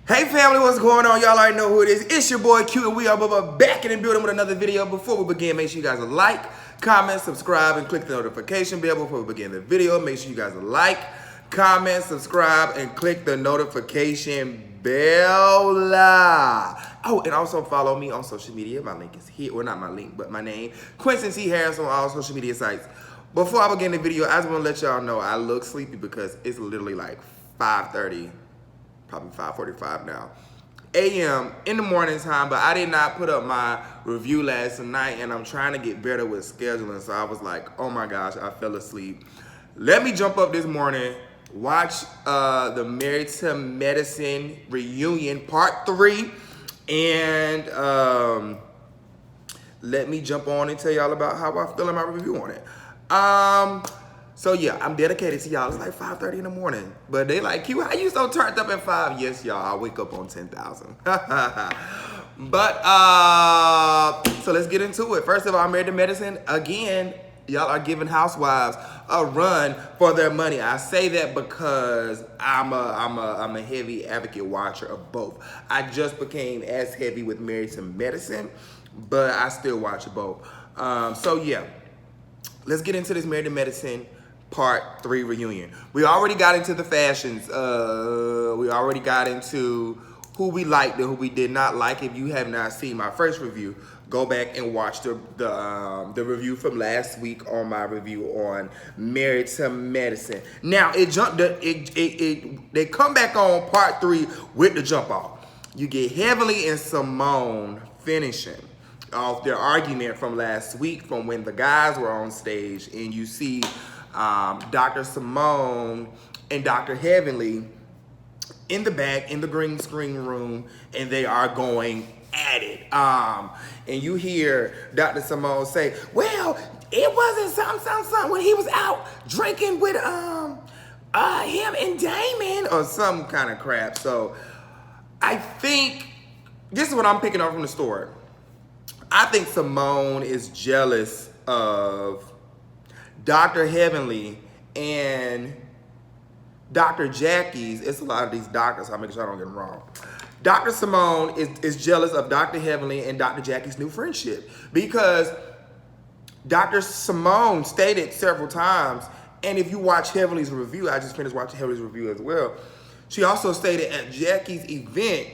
Hey family, what's going on? Y'all already know who it is. It's your boy Q, and we are back in the building with another video. Before we begin, make sure you guys like, comment, subscribe, and click the notification bell before we begin the video. Make sure you guys like, comment, subscribe, and click the notification bell. Oh, and also follow me on social media. My link is here. Well, not my link, but my name. Quentin Harris on all social media sites. Before I begin the video, I just want to let y'all know I look sleepy because it's literally like 5:30. Probably 5:45 now, a.m. in the morning time, but I did not put up my review last night, and I'm trying to get better with scheduling, so I was like, oh my gosh, I fell asleep. Let me jump up this morning, watch the Married to Medicine reunion part 3, and let me jump on and tell y'all about how I feel in my review on it. So yeah, I'm dedicated to y'all. It's like 5:30 in the morning. But they like, Q, how you so turned up at 5? Yes, y'all, I wake up on 10,000. But, so let's get into it. First of all, I'm Married to Medicine. Again, y'all are giving Housewives a run for their money. I say that because I'm a heavy advocate watcher of both. I just became as heavy with Married to Medicine, but I still watch both. So yeah, let's get into this Married to Medicine Part 3 reunion. We already got into the fashions. We already got into who we liked and who we did not like. If you have not seen my first review, go back and watch the review from last week on my review on Married to Medicine. Now they come back on Part 3 with the jump off. You get Heavenly and Simone finishing off their argument from last week, from when the guys were on stage, and you see Dr. Simone and Dr. Heavenly in the back in the green screen room, and they are going at it. And you hear Dr. Simone say, well, it wasn't something when he was out drinking with him and Damon or some kind of crap. So I think this is what I'm picking up from the story. I think Simone is jealous of Dr. Heavenly and Dr. Jackie's. It's a lot of these doctors, so I'll make sure I don't get them wrong. Dr. Simone is jealous of Dr. Heavenly and Dr. Jackie's new friendship, because Dr. Simone stated several times, and if you watch Heavenly's review, I just finished watching Heavenly's review as well, she also stated at Jackie's event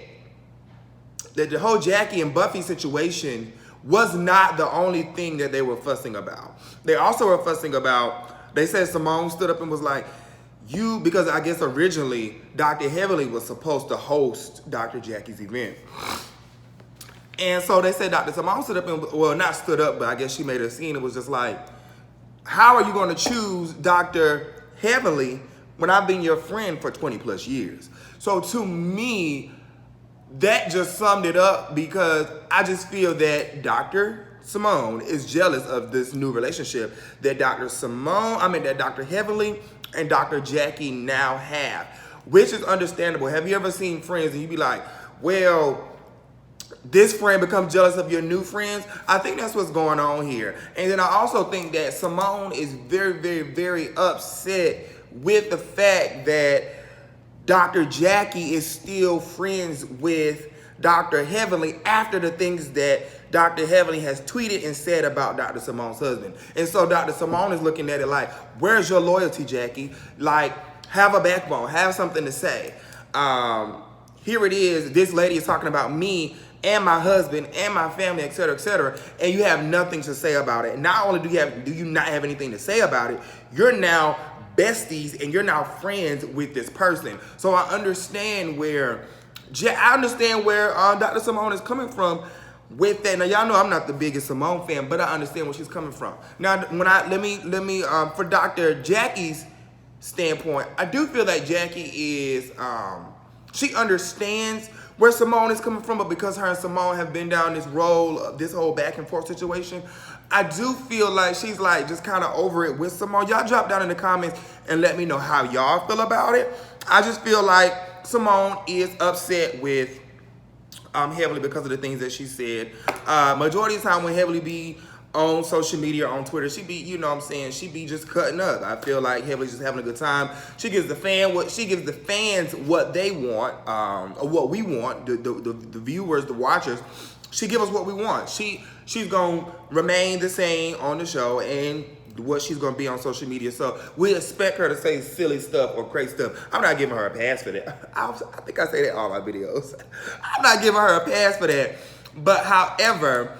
that the whole Jackie and Buffy situation was not the only thing that they were fussing about. They also were fussing about, they said Simone stood up and was like, because I guess originally Dr. Heavenly was supposed to host Dr. Jackie's event. And so they said Dr. Simone stood up and, well, not stood up, but I guess she made a scene. It was just like, how are you going to choose Dr. Heavenly when I've been your friend for 20 plus years? So to me, that just summed it up, because I just feel that Dr. Simone is jealous of this new relationship that that Dr. Heavenly and Dr. Jackie now have, which is understandable. Have you ever seen friends and you be like, well, this friend becomes jealous of your new friends? I think that's what's going on here. And then I also think that Simone is very, very, very upset with the fact that Dr. Jackie is still friends with Dr. Heavenly after the things that Dr. Heavenly has tweeted and said about Dr. Simone's husband. And so Dr. Simone is looking at it like, where's your loyalty, Jackie? Like, have a backbone, have something to say. Here it is, this lady is talking about me and my husband and my family, et cetera, and you have nothing to say about it. Not only do you not have anything to say about it, you're now besties and you're now friends with this person. So I understand where Dr. Simone is coming from with that. Now y'all know I'm not the biggest Simone fan, but I understand where she's coming from. Now let me for Dr. Jackie's standpoint, I do feel that Jackie is she understands where Simone is coming from, but because her and Simone have been down this road, this whole back and forth situation, I do feel like she's like just kind of over it with Simone. Y'all drop down in the comments and let me know how y'all feel about it. I just feel like Simone is upset with Heavenly because of the things that she said. Majority of the time when Heavenly be on social media, on Twitter. She be, you know what I'm saying, she be just cutting up. I feel like Heavenly's just having a good time. She gives the fans what they want, or what we want, the viewers, the watchers. She give us what we want. She's gonna remain the same on the show and what she's gonna be on social media. So we expect her to say silly stuff or crazy stuff. I'm not giving her a pass for that. I think I say that in all my videos. I'm not giving her a pass for that. But however,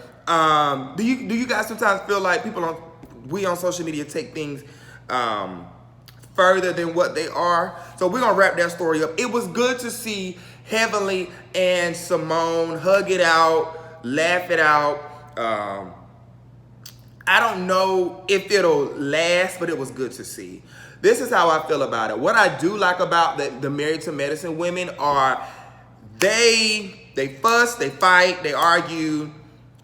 do you guys sometimes feel like we on social media take things further than what they are? So we're gonna wrap that story up. It was good to see Heavenly and Simone hug it out, laugh it out. I don't know if it'll last, but it was good to see. This is how I feel about it. What I do like about the Married to Medicine women are they fuss, they fight, they argue,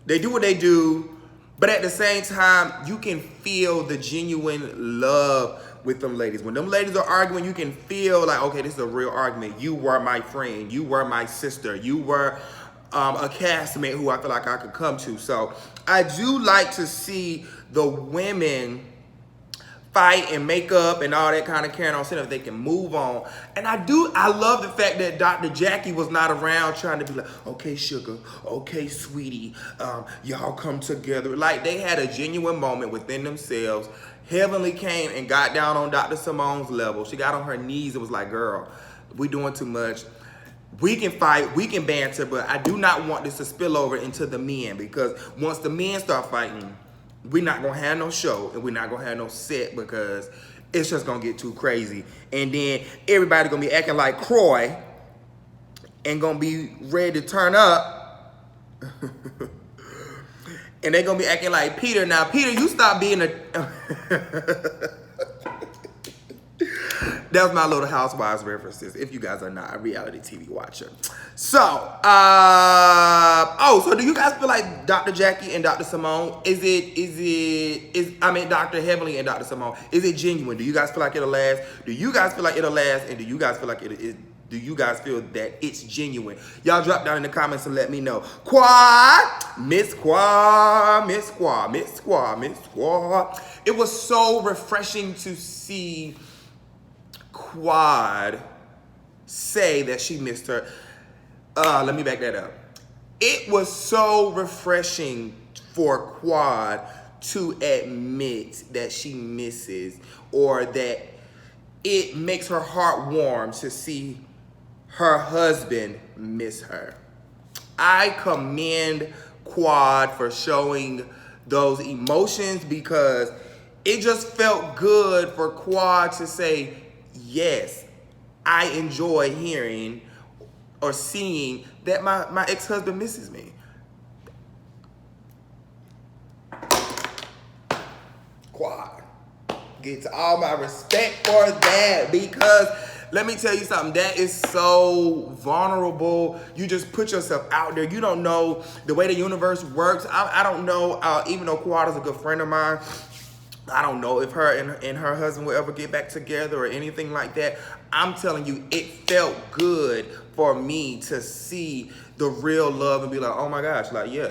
they do what they do, but at the same time, you can feel the genuine love with them ladies. When them ladies are arguing, you can feel like, okay, this is a real argument. You were my friend. You were my sister. You were a castmate who I feel like I could come to. So I do like to see the women fight and make up and all that kind of carrying on, so that they can move on. And I love the fact that Dr. Jackie was not around trying to be like, okay, sugar, okay, sweetie, y'all come together. Like, they had a genuine moment within themselves. Heavenly came and got down on Dr. Simone's level. She got on her knees and was like, girl, we doing too much. We can fight, we can banter, but I do not want this to spill over into the men, because once the men start fighting, we're not gonna have no show and we're not gonna have no set, because it's just gonna get too crazy. And then everybody gonna be acting like Croy and gonna be ready to turn up. And they're gonna be acting like Peter. Now, Peter, you stop being a... That was my little Housewives references, if you guys are not a reality TV watcher. So, so do you guys feel like Dr. Jackie and Dr. Simone, I mean Dr. Heavenly and Dr. Simone, is it genuine? Do you guys feel like it'll last? Do you guys feel like it'll last? And do you guys feel like do you guys feel that it's genuine? Y'all drop down in the comments and let me know. Quad, Miss Quad, Miss Quad, Miss Quad, Miss Quad. It was so refreshing to see Quad say that she missed her. Let me back that up. It was so refreshing for Quad to admit that she misses, or that it makes her heart warm to see her husband miss her. I commend Quad for showing those emotions, because it just felt good for Quad to say, yes, I enjoy hearing or seeing that my ex-husband misses me. Quad, get all my respect for that, because let me tell you something, that is so vulnerable. You just put yourself out there. You don't know the way the universe works. I don't know, even though Quad is a good friend of mine, I don't know if her and her husband will ever get back together or anything like that. I'm telling you, it felt good for me to see the real love and be like, oh my gosh, like, yeah,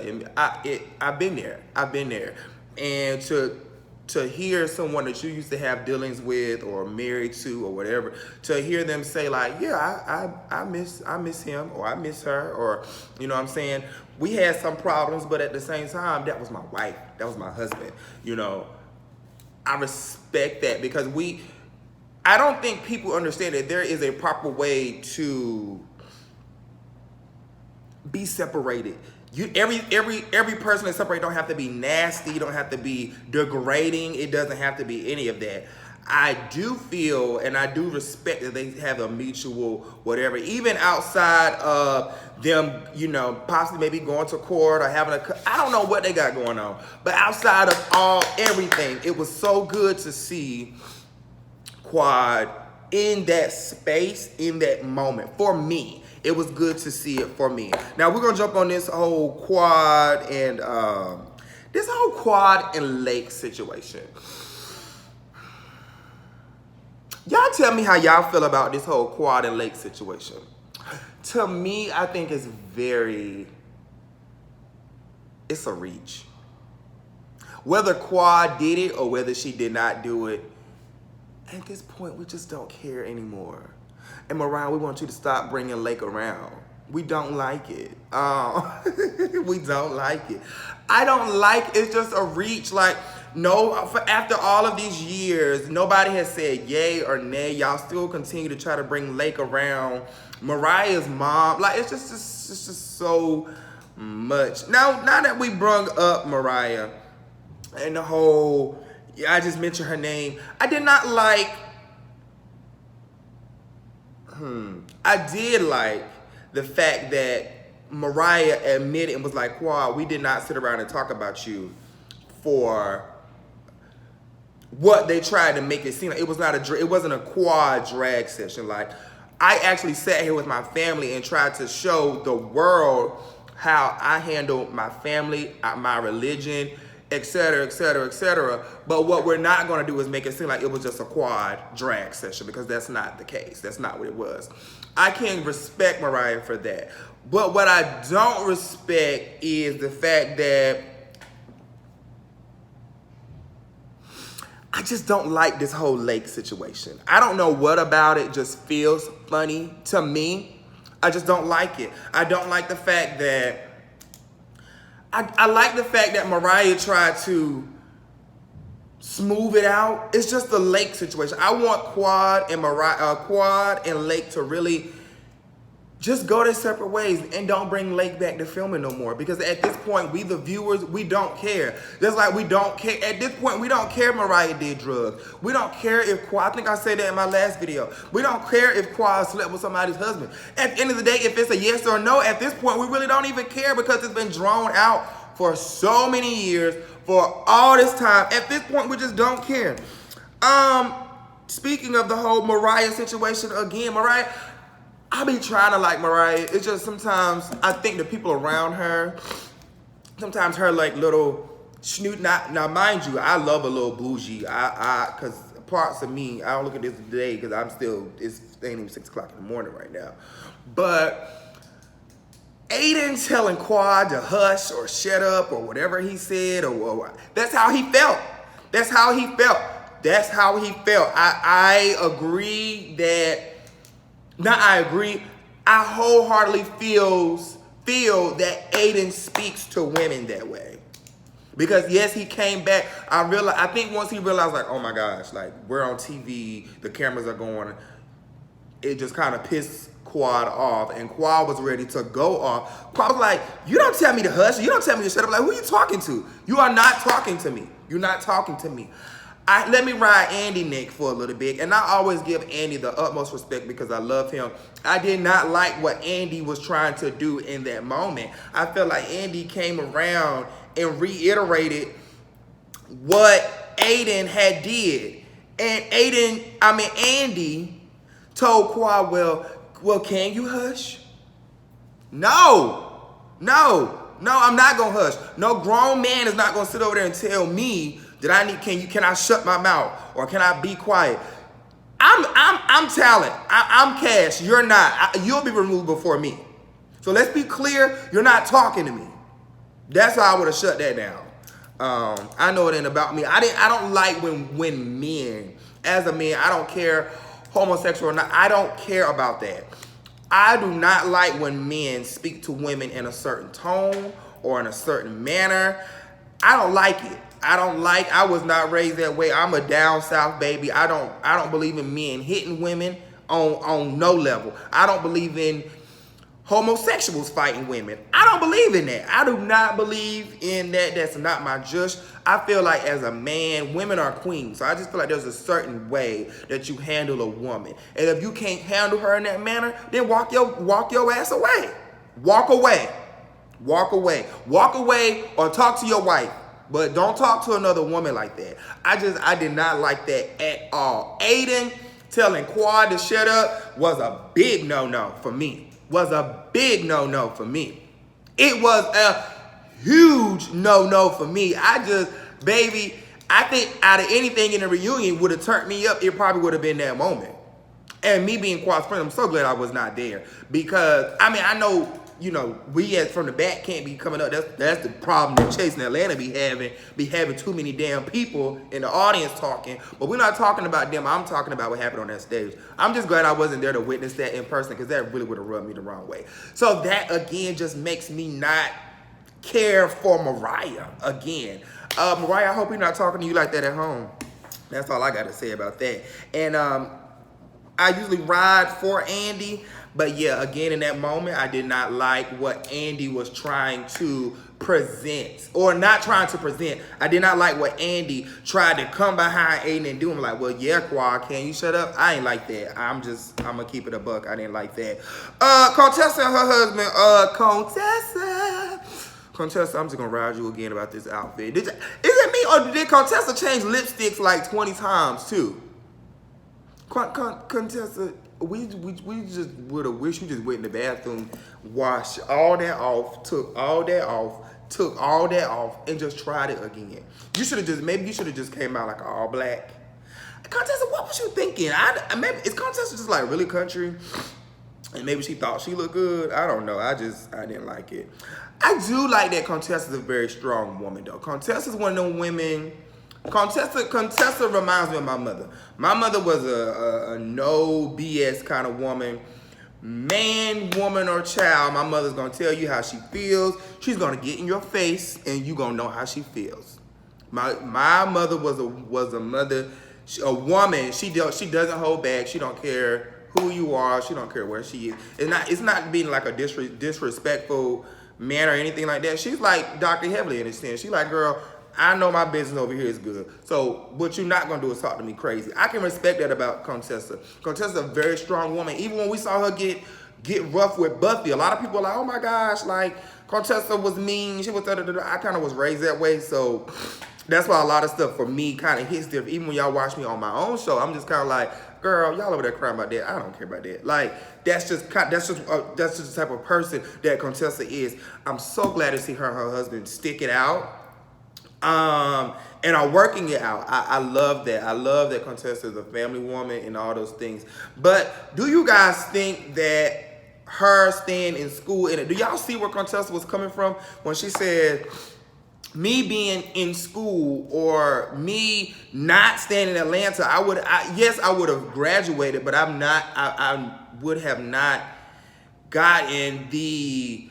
I've been there. I've been there. And to hear someone that you used to have dealings with or married to or whatever, to hear them say like, yeah, I miss him, or I miss her, or, you know what I'm saying? We had some problems, but at the same time, that was my wife. That was my husband, you know. I respect that, because I don't think people understand that there is a proper way to be separated. Every person that's separated don't have to be nasty, don't have to be degrading. It doesn't have to be any of that. I do feel and I do respect that they have a mutual whatever, even outside of them, you know, possibly maybe going to court or having I don't know what they got going on, but outside of everything, it was so good to see Quad in that space, in that moment. For me, it was good to see it for me. Now we're gonna jump on this whole Quad and Lake situation. Y'all tell me how y'all feel about this whole Quad and Lake situation. To me, I think it's a reach. Whether Quad did it or whether she did not do it, at this point, we just don't care anymore. And Mariah, we want you to stop bringing Lake around. We don't like it. We don't like it. I don't like, it's just a reach. Like, no, after all of these years, nobody has said yay or nay. Y'all still continue to try to bring Lake around. Mariah's mom, like, it's just so much. Now that we brung up Mariah and the whole, I just mentioned her name, I did not like, I did like the fact that Mariah admitted and was like, Quad, we did not sit around and talk about you for what they tried to make it seem like. It wasn't a Quad drag session. Like, I actually sat here with my family and tried to show the world how I handle my family, my religion, etc., etc., etc. But what we're not going to do is make it seem like it was just a Quad drag session, because that's not the case. That's not what it was. I can respect Mariah for that. But what I don't respect is the fact that I just don't like this whole Lake situation. I don't know what about it just feels funny to me. I just don't like it. I don't like the fact that I like the fact that Mariah tried to smooth it out. It's just the Lake situation. I want Quad and Lake to really just go their separate ways and don't bring Lake back to filming no more. Because at this point, we the viewers, we don't care. Just like we don't care. At this point, we don't care if Mariah did drugs. We don't care if Quad, I think I said that in my last video. We don't care if Quad slept with somebody's husband. At the end of the day, if it's a yes or no, at this point, we really don't even care, because it's been drawn out for so many years, for all this time. At this point, we just don't care. Speaking of the whole Mariah situation again, Mariah, I be trying to like Mariah. It's just sometimes I think the people around her, sometimes her like little snoot. Now mind you, I love a little bougie. Cause parts of me, I don't look at this today because I'm still, it ain't even 6 o'clock in the morning right now. But Aiden telling Quad to hush or shut up or whatever he said, or that's how he felt. That's how he felt. That's how he felt. I agree that. Now I agree. I wholeheartedly feel that Aiden speaks to women that way. Because yes, he came back. I think once he realized, like, oh my gosh, like, we're on TV, the cameras are going, it just kind of pissed Quad off, and Quad was ready to go off. Quad was like, you don't tell me to hush, you don't tell me to shut up. Like, who are you talking to? You are not talking to me. You're not talking to me. Let me ride Andy neck for a little bit, and I always give Andy the utmost respect because I love him. I did not like what Andy was trying to do in that moment. I felt like Andy came around and reiterated what Aiden had did. And Andy told Quad, well, can you hush? No, I'm not gonna hush. No grown man is not gonna sit over there and tell me that can I shut my mouth or can I be quiet? I'm talent. I'm Cash. You're not. You'll be removed before me. So let's be clear. You're not talking to me. That's how I would have shut that down. I know it ain't about me. I don't like when men, as a man, I don't care homosexual or not. I don't care about that. I do not like when men speak to women in a certain tone or in a certain manner. I don't like it. I was not raised that way. I'm a down south baby. I don't believe in men hitting women on no level. I don't believe in homosexuals fighting women. I don't believe in that. I do not believe in that. That's not my jush. I feel like as a man, women are queens. So I just feel like there's a certain way that you handle a woman. And if you can't handle her in that manner, then walk your ass away. Walk away. Walk away. Walk away or talk to your wife. But don't talk to another woman like that. I did not like that at all. Aiden telling Quad to shut up was a big no-no for me. It was a huge no-no for me. I think out of anything in the reunion would have turned me up, it probably would have been that moment. And me being Quad's friend, I'm so glad I was not there. Because, I know you know, we as from the back can't be coming up. That's the problem that Chasing Atlanta be having too many damn people in the audience talking. But we're not talking about them. I'm talking about what happened on that stage. I'm just glad I wasn't there to witness that in person, because that really would have rubbed me the wrong way. So that again just makes me not care for Mariah again. Mariah, I hope you're not talking to you like that at home. That's all I got to say about that. And I usually ride for Andy, but yeah, again, in that moment, I did not like what Andy was trying to present, or not trying to present. I did not like what Andy tried to come behind Aiden and do. I'm like, well, yeah, Quad, can you shut up? I ain't like that. I'm gonna keep it a buck. I didn't like that. Contessa and her husband, Contessa, I'm just gonna ride you again about this outfit. Is it me, or did Contessa change lipsticks like 20 times too? Contessa, we just would have wished you just went in the bathroom, washed all that off, took all that off, and just tried it again. Maybe you should have just came out like all black. Contessa, what was you thinking? Maybe is Contessa just like really country, and maybe she thought she looked good? I don't know. I didn't like it. I do like that Contessa's a very strong woman though. Contessa's one of them women. Contessa reminds me of my mother. My mother was a no BS kind of woman. Man, woman, or child, my mother's gonna tell you how she feels. She's gonna get in your face, and you gonna know how she feels. My mother was a woman. She doesn't hold back. She don't care who you are. She don't care where she is. It's not being like a disrespectful man or anything like that. She's like Dr. Heavily in a sense. She's like, girl, I know my business over here is good. So what you're not gonna do is talk to me crazy. I can respect that about Contessa. Contessa's a very strong woman. Even when we saw her get rough with Buffy, a lot of people were like, oh my gosh, like Contessa was mean. She was I kind of was raised that way. So that's why a lot of stuff for me kind of hits different. Even when y'all watch me on my own show, I'm just kind of like, girl, y'all over there crying about that. I don't care about that. Like that's just the type of person that Contessa is. I'm so glad to see her and her husband stick it out. And are working it out. I love that. I love that Contessa is a family woman and all those things. But do you guys think that her staying in school, do y'all see where Contessa was coming from when she said, me being in school or me not staying in Atlanta, I would have graduated, but I would have not gotten the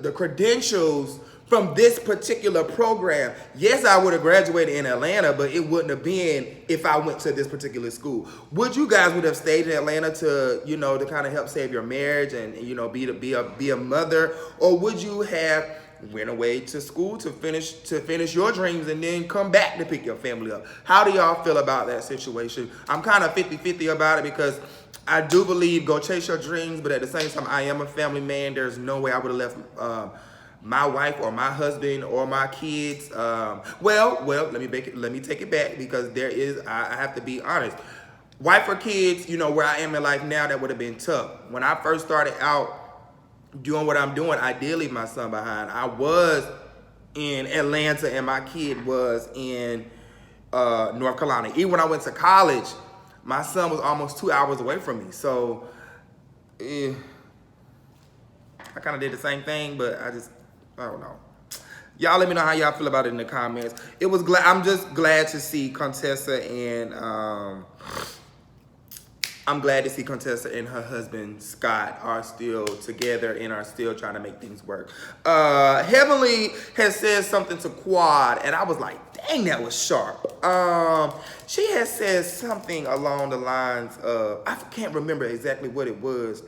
the credentials from this particular program. Yes, I would have graduated in Atlanta, but it wouldn't have been if I went to this particular school. Would you guys would have stayed in Atlanta to, to kind of help save your marriage and, be a mother? Or would you have went away to school to finish your dreams and then come back to pick your family up? How do y'all feel about that situation? I'm kind of 50-50 about it, because I do believe go chase your dreams, but at the same time, I am a family man. There's no way I would have left my wife or my husband or my kids. Well, let me take it back, because I have to be honest. Wife or kids, where I am in life now, that would have been tough. When I first started out doing what I'm doing, I did leave my son behind. I was in Atlanta and my kid was in North Carolina. Even when I went to college, my son was almost 2 hours away from me. So I kind of did the same thing, but I don't know. Y'all let me know how y'all feel about it in the comments. I'm just glad to see Contessa and I'm glad to see Contessa and her husband, Scott, are still together and are still trying to make things work. Heavenly has said something to Quad, and I was like, dang, that was sharp. She has said something along the lines of, I can't remember exactly what it was,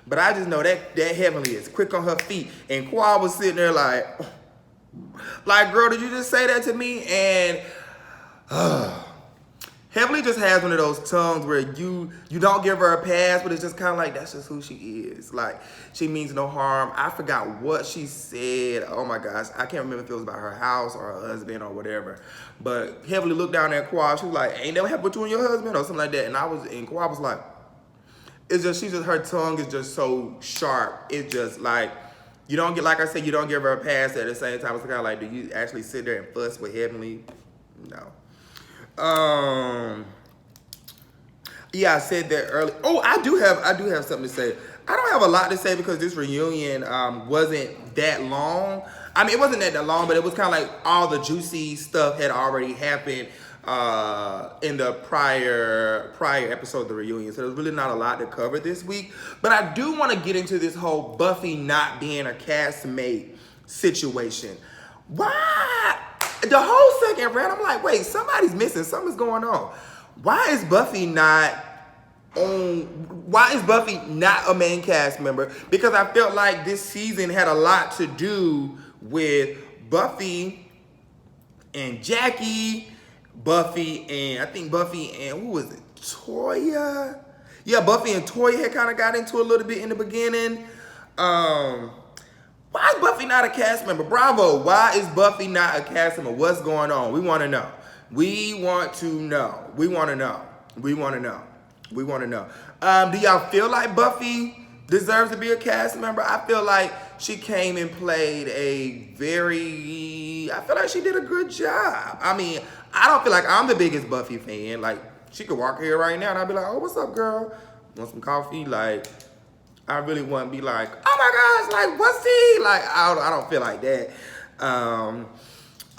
but I just know that Heavenly is quick on her feet. And Quad was sitting there like, girl, did you just say that to me? And Heavenly just has one of those tongues where you don't give her a pass, but it's just kind of like, that's just who she is. Like, she means no harm. I forgot what she said. Oh my gosh. I can't remember if it was about her house or her husband or whatever. But Heavenly looked down at Quad. She was like, ain't that happened to you and your husband or something like that. And Quad was like, her tongue is just so sharp. It's just like, you don't get, like I said, you don't give her a pass. At the same time, it's kind of like, do you actually sit there and fuss with Heavenly? No. Yeah, I said that earlier. Oh, I do have something to say. I don't have a lot to say because this reunion wasn't that long. I mean, it wasn't that long, but it was kind of like all the juicy stuff had already happened in the prior episode of the reunion. So there's really not a lot to cover this week. But I do want to get into this whole Buffy not being a castmate situation. Why? The whole second round, I'm like, wait, somebody's missing. Something's going on. Why is Buffy not a main cast member? Because I felt like this season had a lot to do with Buffy and Jackie, Buffy and who was it? Toya? Yeah, Buffy and Toya had kind of got into a little bit in the beginning. Why is Buffy not a cast member? Bravo. Why is Buffy not a cast member? What's going on? We want to know. We want to know. We want to know. We want to know. We want to know. Do y'all feel like Buffy deserves to be a cast member? I feel like she came and played I feel like she did a good job. I mean, I don't feel like I'm the biggest Buffy fan. Like, she could walk here right now and I'd be like, oh, what's up, girl? Want some coffee? Like, I really wouldn't be like, oh my gosh, like, what's he? Like, I don't feel like that.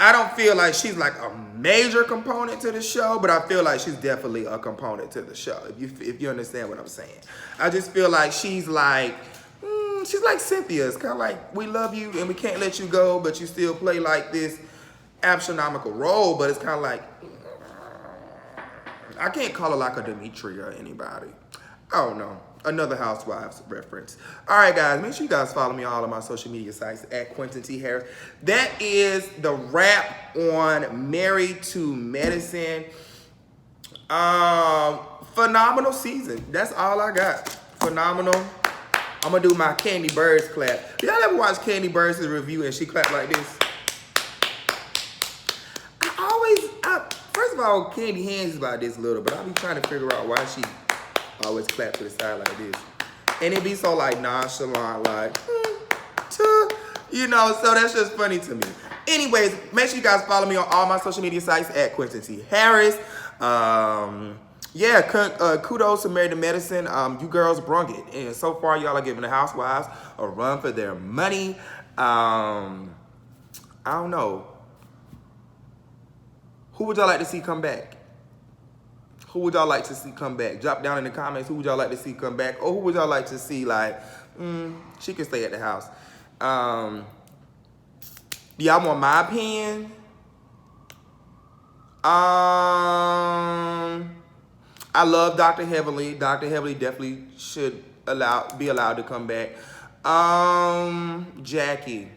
I don't feel like she's like a major component to the show, but I feel like she's definitely a component to the show, if you understand what I'm saying. I just feel like she's like Cynthia. It's kind of like, we love you and we can't let you go, but you still play like this astronomical role, but it's kind of like, I can't call her like a Dimitri or anybody. I don't know. Another Housewives reference. All right, guys. Make sure you guys follow me on all of my social media sites at Quentin T. Harris. That is the wrap on Married to Medicine. Phenomenal season. That's all I got. Phenomenal. I'm going to do my Candy Birds clap. Did y'all ever watch Candy Birds' review and she clapped like this? First of all, Candy hands is about this little, but I be trying to figure out why she always clap to the side like this. And it be so like nonchalant, like, you know, so that's just funny to me. Anyways, make sure you guys follow me on all my social media sites at Quentin T. Harris. Kudos to Married to Medicine. You girls brung it. And so far, y'all are giving the Housewives a run for their money. I don't know. Who would y'all like to see come back? Who would y'all like to see come back? Drop down in the comments. Who would y'all like to see come back? Or who would y'all like to see, like, she can stay at the house? Do y'all want my opinion? I love Dr. Heavenly. Dr. Heavenly definitely should be allowed to come back. Jackie.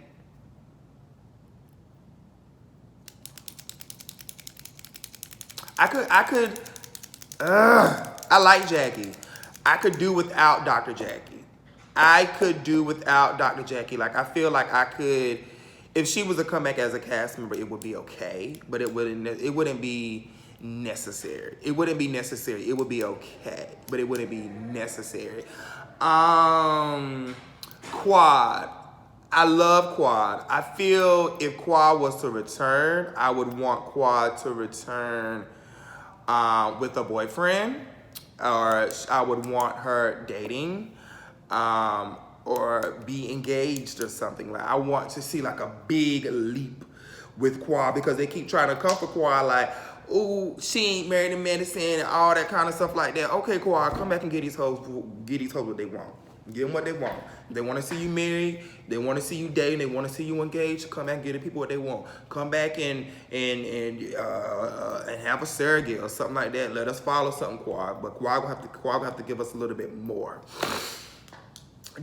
I like Jackie. I could do without Dr. Jackie. Like, I feel like I could, if she was to come back as a cast member, it would be okay, but it wouldn't be necessary. It wouldn't be necessary. It would be okay, but it wouldn't be necessary. Quad. I love Quad. I feel if Quad was to return, I would want Quad to return with a boyfriend, or I would want her dating, or be engaged or something. Like, I want to see like a big leap with Quad, because they keep trying to comfort Quad like, ooh, she ain't married to medicine and all that kind of stuff like that. Okay, Quad, come back and get these hoes what they want. Give them what they want. They want to see you married. They want to see you dating. They want to see you engaged. Come back and give the people what they want. Come back and have a surrogate or something like that. Let us follow something, Quad. But Quad will have to give us a little bit more.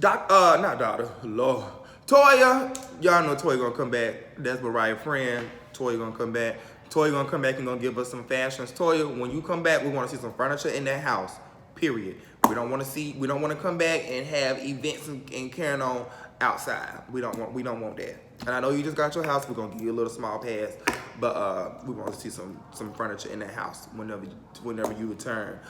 Lord. Toya, y'all know Toya gonna come back. That's Mariah's friend. Toya gonna come back. Toya gonna come back and gonna give us some fashions. Toya, when you come back, we want to see some furniture in that house. Period. We don't want to come back and have events and carrying on outside. We don't want that. And I know you just got your house. We're gonna give you a little small pass, but we want to see some furniture in that house whenever you return.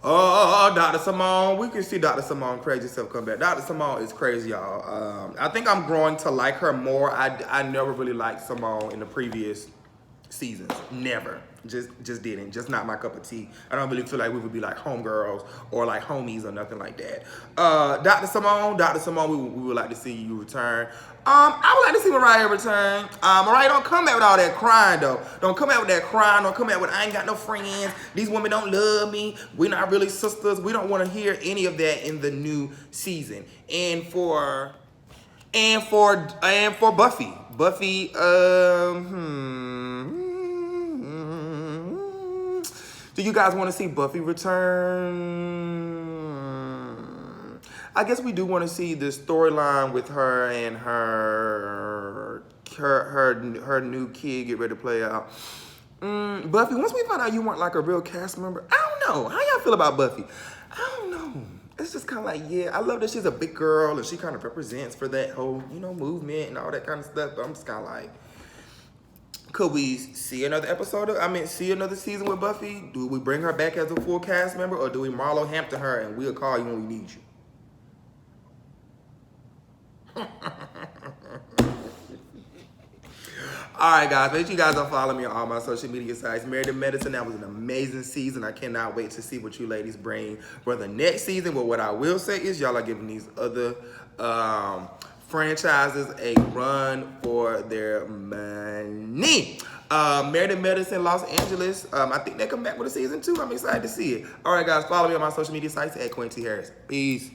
Oh, Dr. Simone, we can see Dr. Simone crazy stuff come back. Dr. Simone is crazy, y'all. I think I'm growing to like her more. I never really liked Simone in the previous seasons. Never. Just didn't. Just not my cup of tea. I don't really feel like we would be like homegirls or like homies or nothing like that. Dr. Simone, we would like to see you return. I would like to see Mariah return. Mariah, don't come back with all that crying though. Don't come out with that crying. Don't come out with I ain't got no friends. These women don't love me. We're not really sisters. We don't want to hear any of that in the new season. And for Buffy, do you guys want to see Buffy return? I guess we do want to see the storyline with her and her new kid get ready to play out. Buffy, once we find out you weren't like a real cast member, I don't know. How y'all feel about Buffy? I don't know. It's just kind of like, yeah, I love that she's a big girl and she kind of represents for that whole, movement and all that kind of stuff. But I'm just kind of like, could we see another see another season with Buffy? Do we bring her back as a full cast member, or do we Marlo Hampton her and we'll call you when we need you? Alright guys, make sure you guys don't follow me on all my social media sites. Married to Medicine, that was an amazing season. I cannot wait to see what you ladies bring for the next season. But what I will say is y'all are giving these other franchises a run for their money. Married to Medicine Los Angeles, I think they come back with a season 2. I'm excited to see it. Alright guys, follow me on my social media sites at QHarris. Peace.